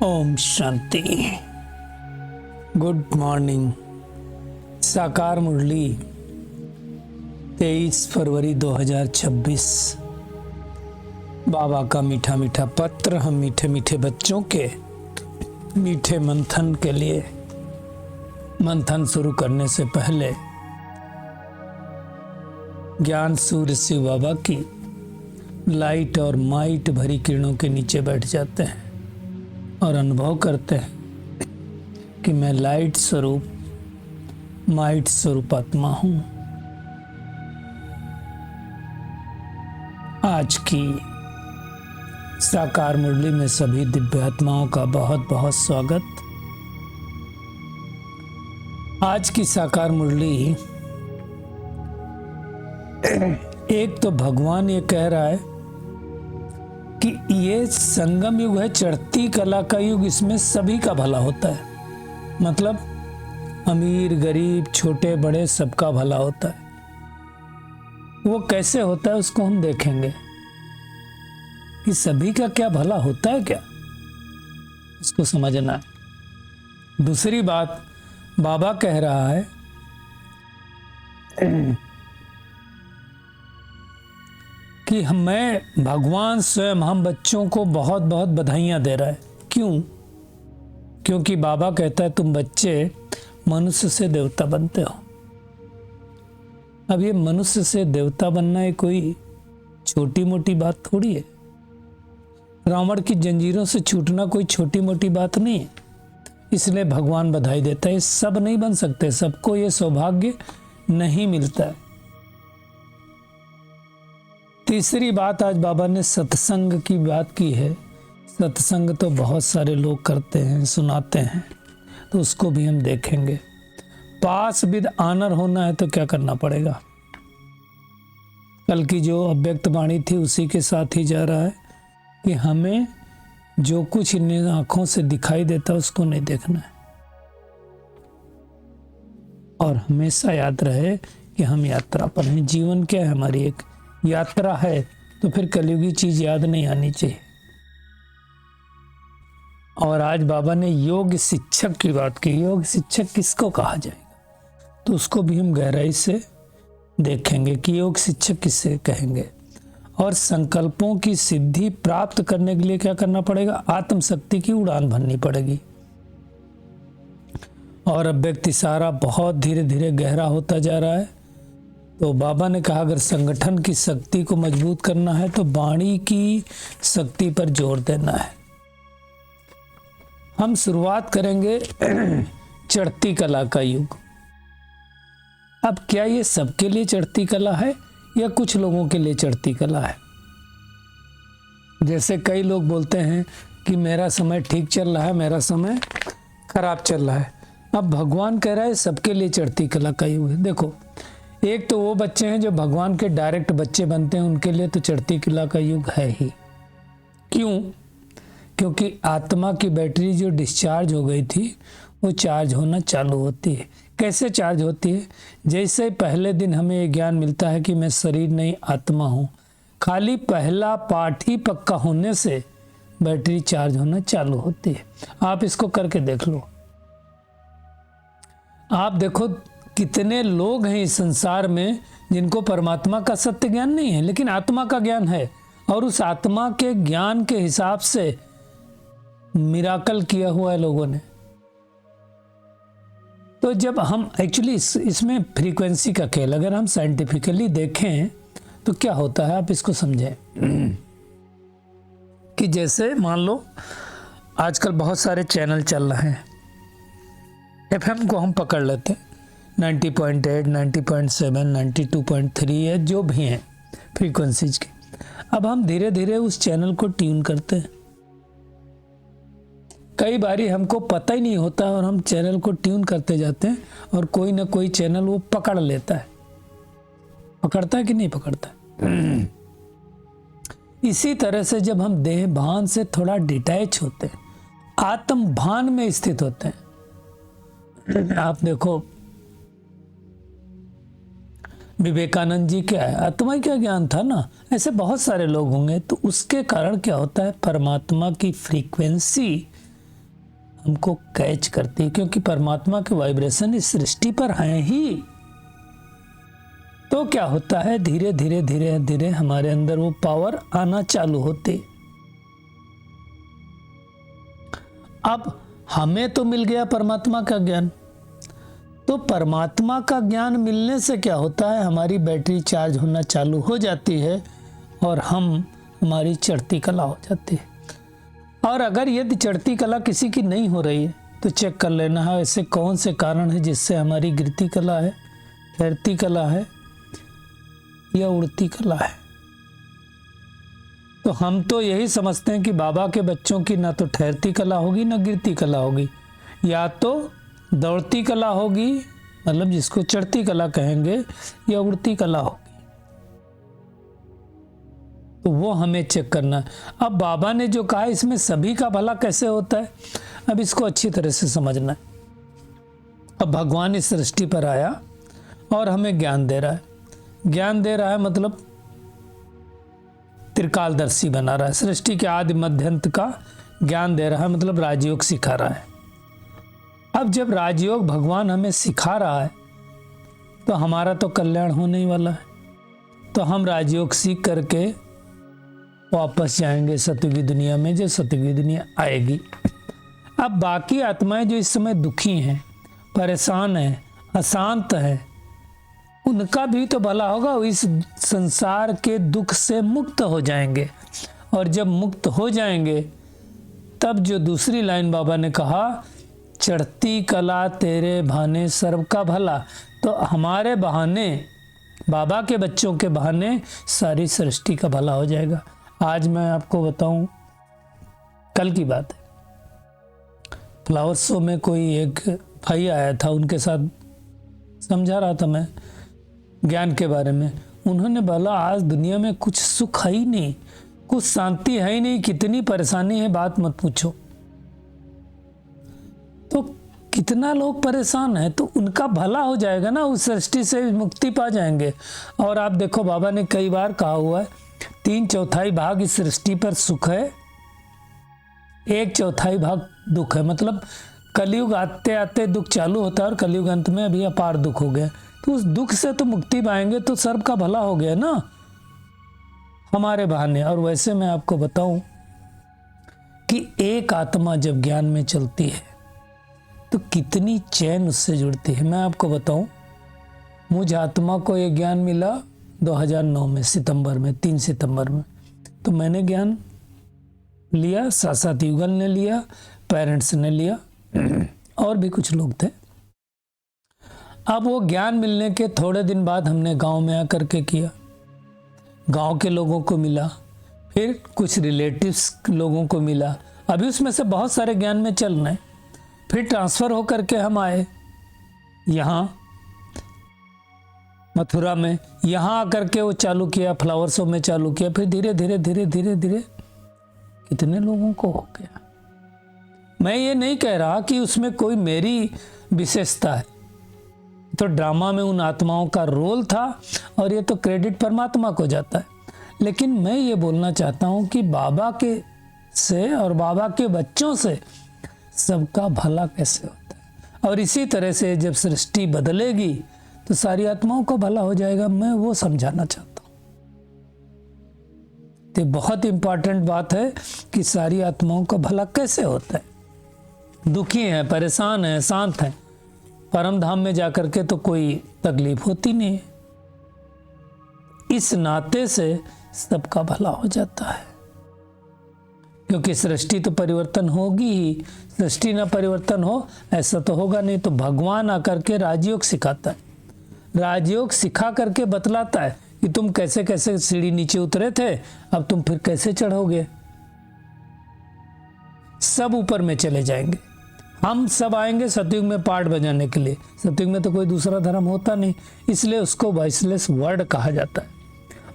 Om Shanti. Good morning. साकार मुरली 23 फरवरी 2026। बाबा का मीठा मीठा पत्र हम मीठे मीठे बच्चों के मीठे मंथन के लिए। मंथन शुरू करने से पहले ज्ञान सूर्य शिव बाबा की लाइट और माइट भरी किरणों के नीचे बैठ जाते हैं और अनुभव करते हैं कि मैं लाइट स्वरूप माइट स्वरूप आत्मा हूं। आज की साकार मुरली में सभी दिव्य आत्माओं का बहुत बहुत स्वागत। आज की साकार मुरली एक तो भगवान ये कह रहा है कि ये संगम युग है, चढ़ती कला का युग, इसमें सभी का भला होता है। मतलब अमीर गरीब छोटे बड़े सबका भला होता है। वो कैसे होता है उसको हम देखेंगे कि सभी का क्या भला होता है, क्या इसको समझना है। दूसरी बात बाबा कह रहा है कि मैं भगवान स्वयं हम बच्चों को बहुत बहुत बधाइयां दे रहा है। क्यों? क्योंकि बाबा कहता है तुम बच्चे मनुष्य से देवता बनते हो। अब ये मनुष्य से देवता बनना है कोई छोटी मोटी बात थोड़ी है। रावण की जंजीरों से छूटना कोई छोटी मोटी बात नहीं है। इसलिए भगवान बधाई देता है। सब नहीं बन सकते, सबको ये सौभाग्य नहीं मिलता है। तीसरी बात आज बाबा ने सत्संग की बात की है। सत्संग तो बहुत सारे लोग करते हैं, सुनाते हैं, तो उसको भी हम देखेंगे। पास विद आनर होना है तो क्या करना पड़ेगा। कल की जो अव्यक्त वाणी थी उसी के साथ ही जा रहा है कि हमें जो कुछ इन आंखों से दिखाई देता उसको नहीं देखना है। और हमेशा याद रहे कि हम यात्रा पर हैं। जीवन क्या है? हमारी एक यात्रा है, तो फिर कलयुगी चीज याद नहीं आनी चाहिए। और आज बाबा ने योग शिक्षक की बात की। योग शिक्षक किसको कहा जाएगा, तो उसको भी हम गहराई से देखेंगे कि योग शिक्षक किसे कहेंगे। और संकल्पों की सिद्धि प्राप्त करने के लिए क्या करना पड़ेगा? आत्मशक्ति की उड़ान भरनी पड़ेगी। और अब व्यक्ति सारा बहुत धीरे धीरे गहरा होता जा रहा है। तो बाबा ने कहा अगर संगठन की शक्ति को मजबूत करना है तो वाणी की शक्ति पर जोर देना है। हम शुरुआत करेंगे चढ़ती कला का युग। अब क्या ये सबके लिए चढ़ती कला है या कुछ लोगों के लिए चढ़ती कला है? जैसे कई लोग बोलते हैं कि मेरा समय ठीक चल रहा है, मेरा समय खराब चल रहा है। अब भगवान कह रहा है सबके लिए चढ़ती कला का युग है। देखो, एक तो वो बच्चे हैं जो भगवान के डायरेक्ट बच्चे बनते हैं, उनके लिए तो चढ़ती कला का युग है ही। क्यों? क्योंकि आत्मा की बैटरी जो डिस्चार्ज हो गई थी वो चार्ज होना चालू होती है। कैसे चार्ज होती है? जैसे पहले दिन हमें ये ज्ञान मिलता है कि मैं शरीर नहीं आत्मा हूँ, खाली पहला पाठ ही पक्का होने से बैटरी चार्ज होना चालू होती है। आप इसको करके देख लो। आप देखो कितने लोग हैं इस संसार में जिनको परमात्मा का सत्य ज्ञान नहीं है, लेकिन आत्मा का ज्ञान है। और उस आत्मा के ज्ञान के हिसाब से मिराकल किया हुआ है लोगों ने। तो जब हम एक्चुअली इसमें फ्रीक्वेंसी का खेल अगर हम साइंटिफिकली देखें तो क्या होता है, आप इसको समझें कि जैसे मान लो आजकल बहुत सारे चैनल चल रहे हैं। एफएम को हम पकड़ लेते हैं, 90.8, 90.7, 92.3 है, जो भी हैं फ्रीक्वेंसीज के। अब हम धीरे धीरे उस चैनल को ट्यून करते हैं। कई बारी हमको पता ही नहीं होता और हम चैनल को ट्यून करते जाते हैं और कोई ना कोई चैनल वो पकड़ लेता है। पकड़ता है कि नहीं पकड़ता? इसी तरह से जब हम देह भान से थोड़ा डिटैच होते हैं, आत्म भान में स्थित होते हैं। आप देखो विवेकानंद जी क्या है, आत्मा क्या ज्ञान था ना, ऐसे बहुत सारे लोग होंगे। तो उसके कारण क्या होता है, परमात्मा की फ्रीक्वेंसी हमको कैच करती है, क्योंकि परमात्मा के वाइब्रेशन इस सृष्टि पर हैं ही। तो क्या होता है, धीरे धीरे धीरे धीरे हमारे अंदर वो पावर आना चालू होती। अब हमें तो मिल गया परमात्मा का ज्ञान, तो परमात्मा का ज्ञान मिलने से क्या होता है, हमारी बैटरी चार्ज होना चालू हो जाती है और हमारी चढ़ती कला हो जाती है। और अगर यदि चढ़ती कला किसी की नहीं हो रही है तो चेक कर लेना है ऐसे कौन से कारण है जिससे हमारी गिरती कला है, ठहरती कला है या उड़ती कला है। तो हम तो यही समझते हैं कि बाबा के बच्चों की ना तो ठहरती कला होगी ना गिरती कला होगी, या तो दौड़ती कला होगी, मतलब जिसको चढ़ती कला कहेंगे, या उड़ती कला होगी। तो वो हमें चेक करना है। अब बाबा ने जो कहा इसमें सभी का भला कैसे होता है, अब इसको अच्छी तरह से समझना है। अब भगवान इस सृष्टि पर आया और हमें ज्ञान दे रहा है। ज्ञान दे रहा है मतलब त्रिकालदर्शी बना रहा है, सृष्टि के आदि मध्य अंत का ज्ञान दे रहा है, मतलब राजयोग सिखा रहा है। अब जब राजयोग भगवान हमें सिखा रहा है तो हमारा तो कल्याण होने ही वाला है। तो हम राजयोग सीख करके वापस जाएंगे सतयुगी दुनिया में, जो सतयुगी दुनिया आएगी। अब बाकी आत्माएं जो इस समय दुखी हैं, परेशान हैं, अशांत हैं, उनका भी तो भला होगा, वो इस संसार के दुख से मुक्त हो जाएंगे। और जब मुक्त हो जाएंगे तब जो दूसरी लाइन बाबा ने कहा, चढ़ती कला तेरे बहाने सर्व का भला, तो हमारे बहाने, बाबा के बच्चों के बहाने सारी सृष्टि का भला हो जाएगा। आज मैं आपको बताऊं, कल की बात है, फ्लावर शो में कोई एक भाई आया था, उनके साथ समझा रहा था मैं ज्ञान के बारे में। उन्होंने बोला आज दुनिया में कुछ सुख है ही नहीं, कुछ शांति है ही नहीं, कितनी परेशानी है बात मत पूछो। तो कितना लोग परेशान हैं, तो उनका भला हो जाएगा ना, उस सृष्टि से मुक्ति पा जाएंगे। और आप देखो बाबा ने कई बार कहा हुआ है 3/4 भाग इस सृष्टि पर सुख है, 1/4 भाग दुख है। मतलब कलयुग आते आते दुख चालू होता है और कलयुग अंत में अभी अपार दुख हो गया, तो उस दुख से तो मुक्ति पाएंगे, तो सर्व का भला हो गया ना हमारे बहाने। और वैसे मैं आपको बताऊं कि एक आत्मा जब ज्ञान में चलती है तो कितनी चैन उससे जुड़ती है। मैं आपको बताऊं, मुझ आत्मा को ये ज्ञान मिला 2009 में सितंबर में, 3 सितंबर में। तो मैंने ज्ञान लिया, साथ साथ युगल ने लिया, पेरेंट्स ने लिया और भी कुछ लोग थे। अब वो ज्ञान मिलने के थोड़े दिन बाद हमने गांव में आकर के किया, गांव के लोगों को मिला, फिर कुछ रिलेटिव्स लोगों को मिला, अभी उसमें से बहुत सारे ज्ञान में चल रहे हैं। फिर ट्रांसफ़र होकर के हम आए यहाँ मथुरा में, यहाँ आकर के वो चालू किया, फ्लावर शो में चालू किया, फिर धीरे धीरे धीरे धीरे धीरे कितने लोगों को हो गया। मैं ये नहीं कह रहा कि उसमें कोई मेरी विशेषता है, तो ड्रामा में उन आत्माओं का रोल था और ये तो क्रेडिट परमात्मा को जाता है। लेकिन मैं ये बोलना चाहता हूँ कि बाबा के से और बाबा के बच्चों से सबका भला कैसे होता है, और इसी तरह से जब सृष्टि बदलेगी तो सारी आत्माओं का भला हो जाएगा। मैं वो समझाना चाहता हूँ। तो बहुत इंपॉर्टेंट बात है कि सारी आत्माओं का भला कैसे होता है। दुखी हैं, परेशान हैं, शांत हैं, परम धाम में जाकर के तो कोई तकलीफ होती नहीं है। इस नाते से सबका भला हो जाता है, क्योंकि सृष्टि तो परिवर्तन होगी ही। सृष्टि ना परिवर्तन हो ऐसा तो होगा नहीं। तो भगवान आकर के राजयोग सिखाता है, राजयोग सिखा करके बतलाता है कि तुम कैसे कैसे सीढ़ी नीचे उतरे थे, अब तुम फिर कैसे चढ़ोगे। सब ऊपर में चले जाएंगे, हम सब आएंगे सतयुग में पार्ट बजाने के लिए। सतयुग में तो कोई दूसरा धर्म होता नहीं, इसलिए उसको वॉइसलेस वर्ड कहा जाता है।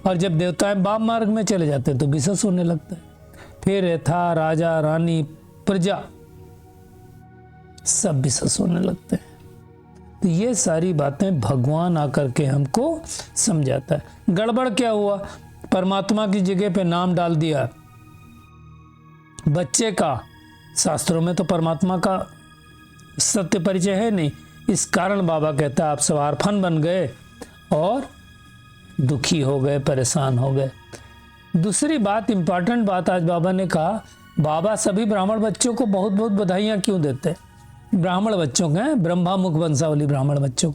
और जब देवताएं वाम मार्ग में चले जाते हैं तो विशेष होने लगता है। फिर था राजा रानी प्रजा सब विशेष होने लगते हैं। तो ये सारी बातें भगवान आकर के हमको समझाता है। गड़बड़ क्या हुआ, परमात्मा की जगह पे नाम डाल दिया बच्चे का, शास्त्रों में तो परमात्मा का सत्य परिचय है नहीं। इस कारण बाबा कहता है आप सब आर्फन बन गए और दुखी हो गए, परेशान हो गए। दूसरी बात, इंपॉर्टेंट बात आज बाबा ने कहा, बाबा सभी ब्राह्मण बच्चों को बहुत बहुत बधाइयाँ क्यों देते हैं? ब्राह्मण बच्चों के, ब्रह्मा मुख वंशावली ब्राह्मण बच्चों,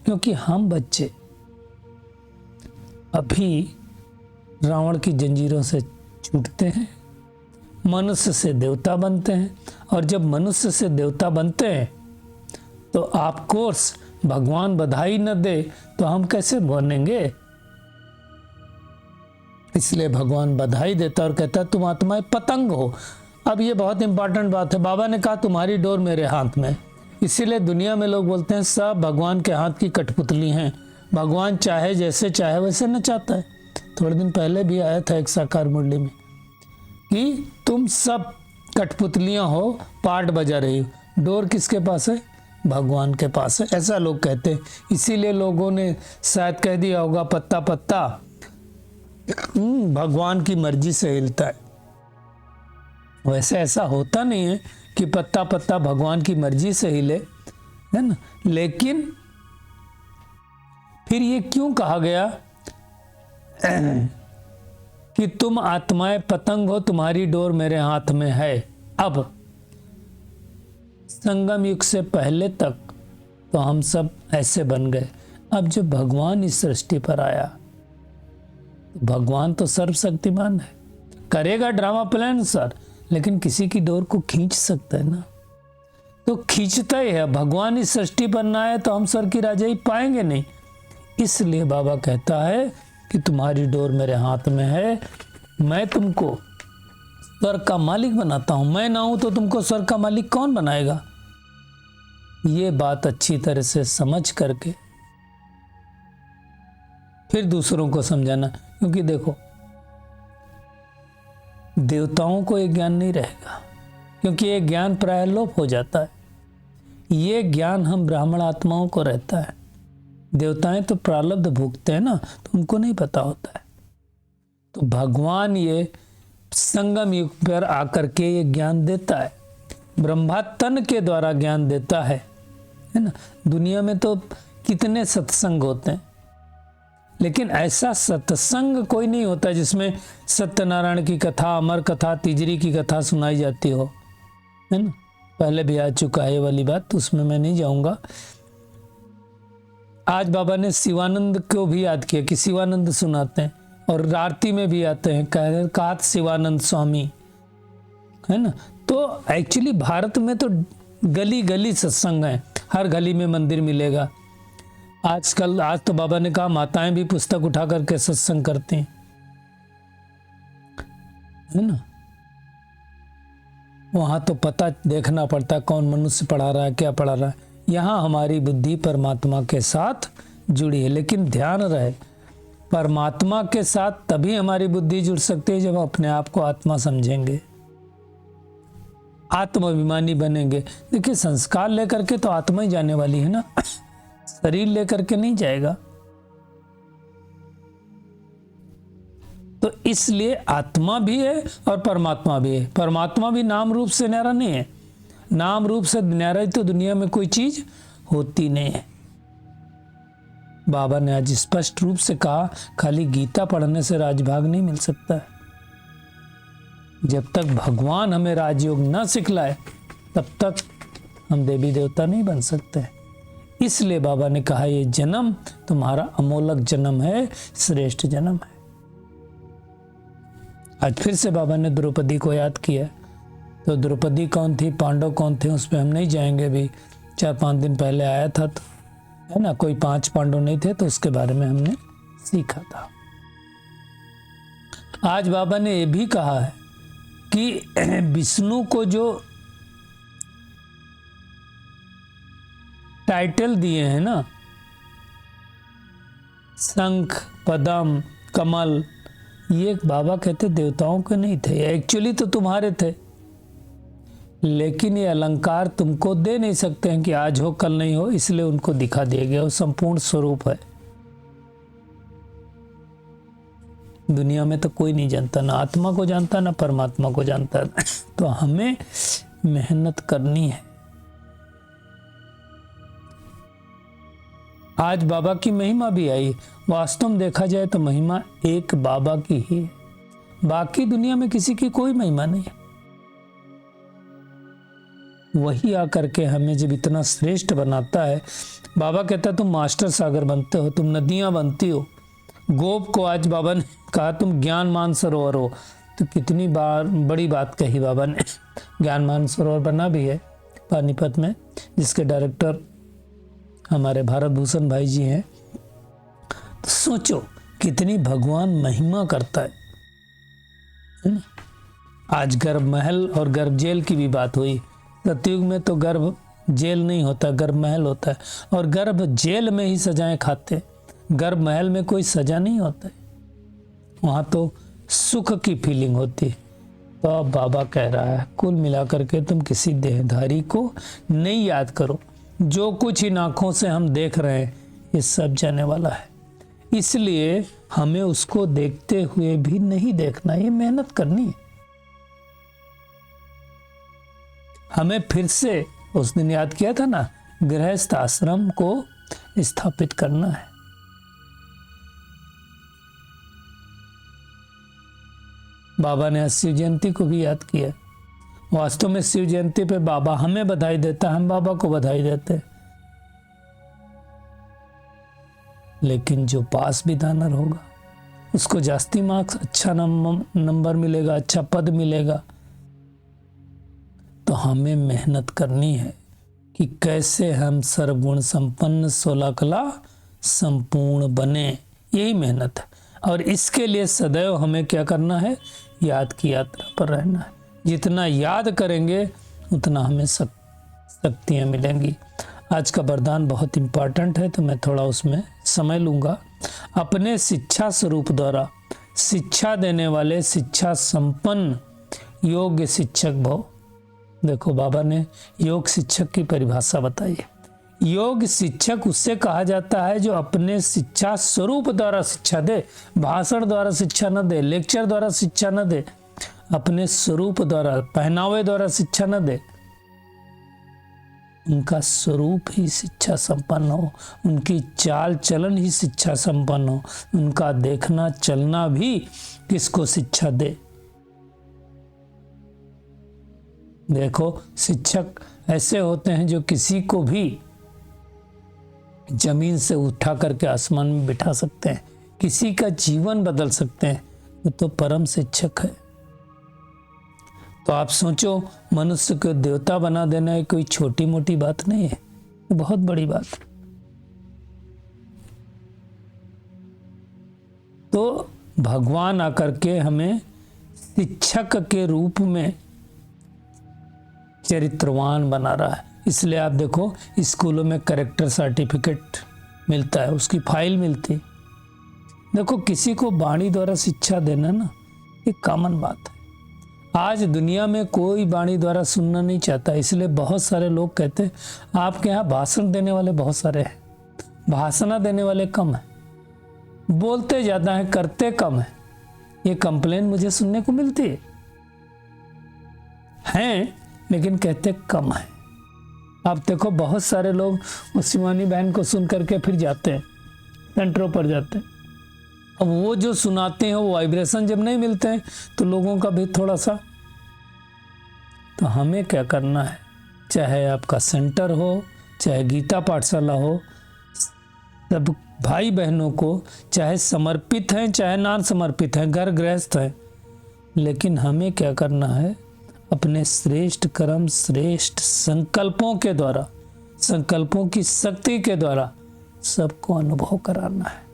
क्योंकि हम बच्चे अभी रावण की जंजीरों से छूटते हैं, मनुष्य से देवता बनते हैं, और जब मनुष्य से देवता बनते हैं तो आप कोर्स भगवान बधाई न दे तो हम कैसे बनेंगे? इसलिए भगवान बधाई देता और कहता तुम आत्माएं पतंग हो। अब ये बहुत इंपॉर्टेंट बात है। बाबा ने कहा तुम्हारी डोर मेरे हाथ में। इसीलिए दुनिया में लोग बोलते हैं सब भगवान के हाथ की कठपुतली हैं, भगवान चाहे जैसे चाहे वैसे नचाता है। थोड़े दिन पहले भी आया था एक साकार मुरली में कि तुम सब कठपुतलियां हो, पार्ट बजा रही हो। डोर किसके पास है? भगवान के पास है, ऐसा लोग कहते हैं। इसीलिए लोगों ने शायद कह दिया होगा पत्ता पत्ता भगवान की मर्जी से हिलता है। वैसे ऐसा होता नहीं है कि पत्ता पत्ता भगवान की मर्जी से हिले, है ना। लेकिन फिर ये क्यों कहा गया कि तुम आत्माएं पतंग हो, तुम्हारी डोर मेरे हाथ में है? अब संगम युग से पहले तक तो हम सब ऐसे बन गए। अब जब भगवान इस सृष्टि पर आया, तो भगवान तो सर्वशक्तिमान है, करेगा ड्रामा प्लान सर, लेकिन किसी की डोर को खींच सकता है ना, तो खींचता ही है। भगवान इस सृष्टि पर ना आए तो हम सर की राजाई पाएंगे नहीं। इसलिए बाबा कहता है कि तुम्हारी डोर मेरे हाथ में है, मैं तुमको स्वर्ग का मालिक बनाता हूं। मैं ना हूं तो तुमको स्वर्ग का मालिक कौन बनाएगा? ये बात अच्छी तरह से समझ करके फिर दूसरों को समझाना। क्योंकि देखो देवताओं को ये ज्ञान नहीं रहेगा, क्योंकि ये ज्ञान प्राय लोप हो जाता है। ये ज्ञान हम ब्राह्मण आत्माओं को रहता है। देवताएं तो प्रारब्ध भोगते हैं ना, तो उनको नहीं पता होता है। तो भगवान ये संगम युग पर आकर के ये ज्ञान देता है, ब्रह्मा तन के द्वारा ज्ञान देता है ना। दुनिया में तो कितने सत्संग होते हैं, लेकिन ऐसा सत्संग कोई नहीं होता जिसमें सत्यनारायण की कथा, अमर कथा, तिजरी की कथा सुनाई जाती हो, है ना। पहले भी आ चुका है ये वाली बात, तो उसमें मैं नहीं जाऊंगा। आज बाबा ने शिवानंद को भी याद किया कि शिवानंद सुनाते हैं, और आरती में भी आते हैं, कहा शिवानंद स्वामी, है ना। तो एक्चुअली भारत में तो गली गली सत्संग है, हर गली में मंदिर मिलेगा। आज तो बाबा ने कहा माताएं भी पुस्तक उठा करके सत्संग करती हैं, है ना। वहां तो पता देखना पड़ता कौन मनुष्य पढ़ा रहा है, क्या पढ़ा रहा है। यहाँ हमारी बुद्धि परमात्मा के साथ जुड़ी है, लेकिन ध्यान रहे परमात्मा के साथ तभी हमारी बुद्धि जुड़ सकती है जब हम अपने आप को आत्मा समझेंगे, आत्माभिमानी बनेंगे। देखिए संस्कार लेकर के तो आत्मा ही जाने वाली है ना, शरीर लेकर के नहीं जाएगा। तो इसलिए आत्मा भी है और परमात्मा भी है। परमात्मा भी नाम रूप से न्यारा नहीं है, नाम रूप से न्यारा तो दुनिया में कोई चीज होती नहीं है। बाबा ने आज स्पष्ट रूप से कहा खाली गीता पढ़ने से राजभाग नहीं मिल सकता है। जब तक भगवान हमें राजयोग न सिखलाए तब तक हम देवी देवता नहीं बन सकते। इसलिए बाबा ने कहा ये जन्म तुम्हारा अमोलक जन्म है, श्रेष्ठ जन्म है। आज फिर से बाबा ने द्रौपदी को याद किया। तो द्रौपदी कौन थी, पांडव कौन थे, उस पर हम नहीं जाएंगे। भी 4-5 दिन पहले आया था, तो है ना, कोई 5 पांडव नहीं थे, तो उसके बारे में हमने सीखा था। आज बाबा ने यह भी कहा है कि विष्णु को जो टाइटल दिए हैं ना, शंख, पद्म, कमल, ये बाबा कहते देवताओं के नहीं थे, एक्चुअली तो तुम्हारे थे, लेकिन ये अलंकार तुमको दे नहीं सकते हैं कि आज हो कल नहीं हो, इसलिए उनको दिखा दिया गया। वो संपूर्ण स्वरूप है। दुनिया में तो कोई नहीं जानता, ना आत्मा को जानता ना परमात्मा को जानता। तो हमें मेहनत करनी है। आज बाबा की महिमा भी आई। वास्तव में देखा जाए तो महिमा एक बाबा की ही है, बाकी दुनिया में किसी की कोई महिमा नहीं है। वही आकर के हमें जब इतना श्रेष्ठ बनाता है, बाबा कहता है तुम मास्टर सागर बनते हो, तुम नदियां बनती हो। गोप को आज बाबा ने कहा तुम ज्ञान मान सरोवर हो, तो कितनी बार बड़ी बात कही बाबा ने। ज्ञान मान सरोवर बना भी है पानीपत में, जिसके डायरेक्टर हमारे भारत भूषण भाई जी हैं। तो सोचो कितनी भगवान महिमा करता है ना। आज गर्भ महल और गर्भ जेल की भी बात हुई। सतयुग में तो गर्भ जेल नहीं होता, गर्भ महल होता है, और गर्भ जेल में ही सजाएं खाते, गर्भ महल में कोई सजा नहीं होता है, वहां तो सुख की फीलिंग होती है। तो अब बाबा कह रहा है कुल मिलाकर के तुम किसी देहधारी को नहीं याद करो, जो कुछ इन आंखों से हम देख रहे हैं ये सब जाने वाला है, इसलिए हमें उसको देखते हुए भी नहीं देखना, ये मेहनत करनी है। हमें फिर से उस दिन याद किया था ना, गृहस्थ आश्रम को स्थापित करना है। बाबा ने शिव जयंती को भी याद किया। वास्तव में शिव जयंती पे बाबा हमें बधाई देता, हम बाबा को बधाई देते, लेकिन जो पास विधानर होगा उसको जास्ती मार्क्स, अच्छा नंबर मिलेगा, अच्छा पद मिलेगा। तो हमें मेहनत करनी है कि कैसे हम सर्वगुण संपन्न 16 कला संपूर्ण बने, यही मेहनत है। और इसके लिए सदैव हमें क्या करना है, याद की यात्रा पर रहना है। जितना याद करेंगे उतना हमें शक्तियाँ मिलेंगी। आज का वरदान बहुत इम्पॉर्टेंट है, तो मैं थोड़ा उसमें समय लूँगा। अपने शिक्षा स्वरूप द्वारा शिक्षा देने वाले शिक्षा संपन्न योग्य शिक्षक भव। देखो बाबा ने योग शिक्षक की परिभाषा बताई है। योग शिक्षक उससे कहा जाता है जो अपने शिक्षा स्वरूप द्वारा शिक्षा दे, भाषण द्वारा शिक्षा न दे, लेक्चर द्वारा शिक्षा न दे, अपने स्वरूप द्वारा, पहनावे द्वारा शिक्षा न दे। उनका स्वरूप ही शिक्षा संपन्न हो, उनकी चाल चलन ही शिक्षा संपन्न हो, उनका देखना चलना भी किसको शिक्षा दे। देखो शिक्षक ऐसे होते हैं जो किसी को भी जमीन से उठा करके आसमान में बिठा सकते हैं, किसी का जीवन बदल सकते हैं, वो तो परम शिक्षक है। तो आप सोचो, मनुष्य को देवता बना देना है कोई छोटी मोटी बात नहीं है, बहुत बड़ी बात। तो भगवान आकर के हमें शिक्षक के रूप में चरित्रवान बना रहा है। इसलिए आप देखो स्कूलों में कैरेक्टर सर्टिफिकेट मिलता है, उसकी फाइल मिलती। देखो किसी को वाणी द्वारा शिक्षा देना ना एक कॉमन बात है। आज दुनिया में कोई वाणी द्वारा सुनना नहीं चाहता, इसलिए बहुत सारे लोग कहते हैं आपके यहाँ भाषण देने वाले बहुत सारे हैं, भाषण देने वाले कम है, बोलते ज़्यादा है करते कम है। ये कंप्लेन मुझे सुनने को मिलती है, लेकिन कहते कम है। आप देखो बहुत सारे लोग उस शिवानी बहन को सुन करके फिर जाते हैं, सेंटरों पर जाते हैं। अब वो जो सुनाते हैं वो वाइब्रेशन जब नहीं मिलते हैं तो लोगों का भी थोड़ा सा। तो हमें क्या करना है, चाहे आपका सेंटर हो, चाहे गीता पाठशाला हो, सब भाई बहनों को चाहे समर्पित हैं चाहे नान समर्पित हैं, घर गृहस्थ हैं, लेकिन हमें क्या करना है, अपने श्रेष्ठ कर्म श्रेष्ठ संकल्पों के द्वारा, संकल्पों की शक्ति के द्वारा सबको अनुभव कराना है।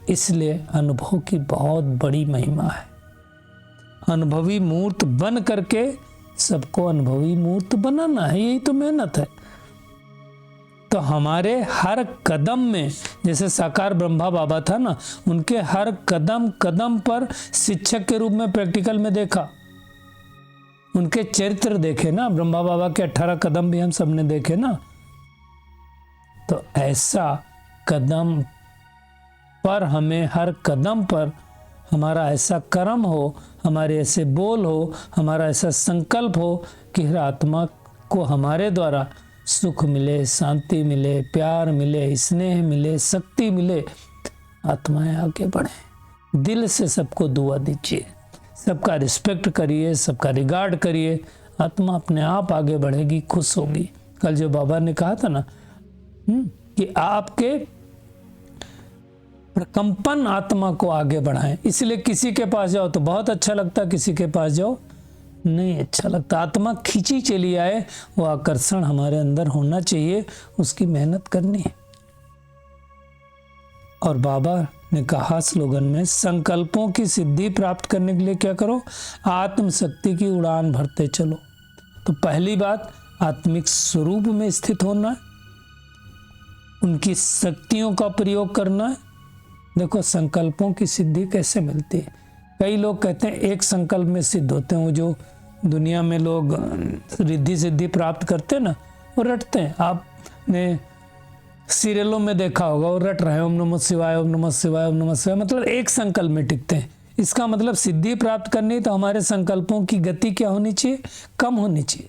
इसलिए अनुभव की बहुत बड़ी महिमा है। अनुभवी मूर्त बन करके सबको अनुभवी मूर्त बनाना है, यही तो मेहनत है। तो हमारे हर कदम में, जैसे साकार ब्रह्मा बाबा था ना, उनके हर कदम कदम पर शिक्षक के रूप में प्रैक्टिकल में देखा, उनके चरित्र देखे ना, ब्रह्मा बाबा के 18 कदम भी हम सबने देखे ना। तो ऐसा कदम पर हमें हर कदम पर हमारा ऐसा कर्म हो, हमारे ऐसे बोल हो, हमारा ऐसा संकल्प हो कि हर आत्मा को हमारे द्वारा सुख मिले, शांति मिले, प्यार मिले, स्नेह मिले, शक्ति मिले, आत्माएं आगे बढ़े। दिल से सबको दुआ दीजिए, सबका रिस्पेक्ट करिए, सबका रिगार्ड करिए, आत्मा अपने आप आगे बढ़ेगी, खुश होगी। कल जो बाबा ने कहा था ना कि आपके प्रकंपन आत्मा को आगे बढ़ाएं। इसलिए किसी के पास जाओ तो बहुत अच्छा लगता, किसी के पास जाओ नहीं अच्छा लगता। आत्मा खींची चली आए, वो आकर्षण हमारे अंदर होना चाहिए, उसकी मेहनत करनी है। और बाबा ने कहा स्लोगन में, संकल्पों की सिद्धि प्राप्त करने के लिए क्या करो? आत्म शक्ति की उड़ान भरते चलो। तो पहली बात, आत्मिक स्वरूप में स्थित होना है, उनकी शक्तियों का प्रयोग करना है। देखो संकल्पों की सिद्धि कैसे मिलती है? कई लोग कहते हैं एक संकल्प में सिद्ध होते हैं। वो जो दुनिया में लोग रिद्धि सिद्धि प्राप्त करते हैं ना, वो रटते हैं। आपने सीरियलों में देखा होगा, वो रट रहे हैं ओम नमः शिवाय, ओम नमः शिवाय, ओम नमः शिवाय, मतलब एक संकल्प में टिकते हैं। इसका मतलब सिद्धि प्राप्त करनी तो हमारे संकल्पों की गति क्या होनी चाहिए? कम होनी चाहिए।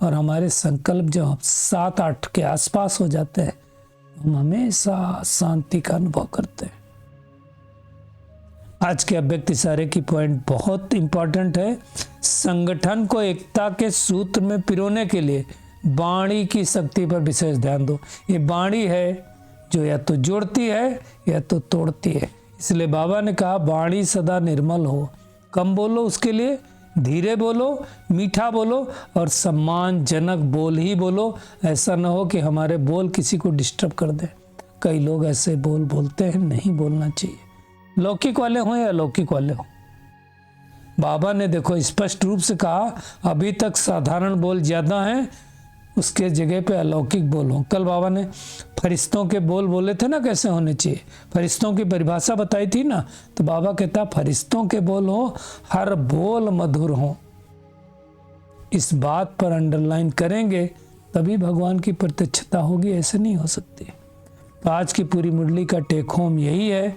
और हमारे संकल्प जब 7-8 के आसपास हो जाते हैं, हम हमेशा शांति का अनुभव करते हैं। आज के अव्यक्त इशारे की पॉइंट बहुत इंपॉर्टेंट है। संगठन को एकता के सूत्र में पिरोने के लिए वाणी की शक्ति पर विशेष ध्यान दो। ये वाणी है जो या तो जोड़ती है या तो तोड़ती है। इसलिए बाबा ने कहा वाणी सदा निर्मल हो, कम बोलो, उसके लिए धीरे बोलो, मीठा बोलो और सम्मानजनक बोल ही बोलो। ऐसा ना हो कि हमारे बोल किसी को डिस्टर्ब कर दे। कई लोग ऐसे बोल बोलते हैं, नहीं बोलना चाहिए, लौकिक वाले हों या अलौकिक वाले हों। बाबा ने देखो स्पष्ट रूप से कहा, अभी तक साधारण बोल ज्यादा हैं, उसके जगह पे अलौकिक बोल हो। कल बाबा ने फरिश्तों के बोल बोले थे ना, कैसे होने चाहिए, फरिश्तों की परिभाषा बताई थी ना। तो बाबा कहता फरिश्तों के बोल हो, हर बोल मधुर हो। इस बात पर अंडरलाइन करेंगे तभी भगवान की प्रत्यक्षता होगी, ऐसे नहीं हो सकती। तो आज की पूरी मुरली का टेक होम यही है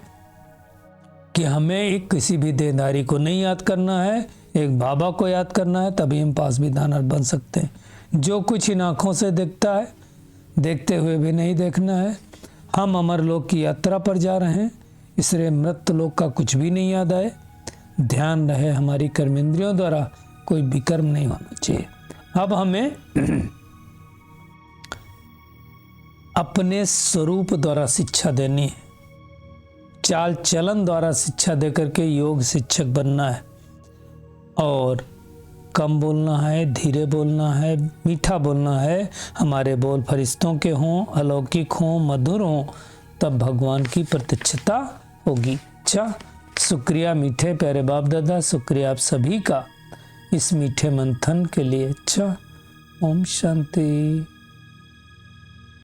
कि हमें एक किसी भी देनदारी को नहीं याद करना है, एक बाबा को याद करना है, तभी हम पास विधानर बन सकते हैं। जो कुछ इन आँखों से दिखता है, देखते हुए भी नहीं देखना है। हम अमर लोक की यात्रा पर जा रहे हैं, इसलिए मृत लोक का कुछ भी नहीं याद आए। ध्यान रहे हमारी कर्मेंद्रियों द्वारा कोई विकर्म नहीं होना चाहिए। अब हमें अपने स्वरूप द्वारा शिक्षा देनी है, चाल चलन द्वारा शिक्षा देकर के योग शिक्षक बनना है। और कम बोलना है, धीरे बोलना है, मीठा बोलना है। हमारे बोल फरिश्तों के हों, अलौकिक हों, मधुर हों, तब भगवान की प्रत्यक्षता होगी। अच्छा, शुक्रिया मीठे प्यारे बाप दादा, शुक्रिया आप सभी का इस मीठे मंथन के लिए। अच्छा, ओम शांति।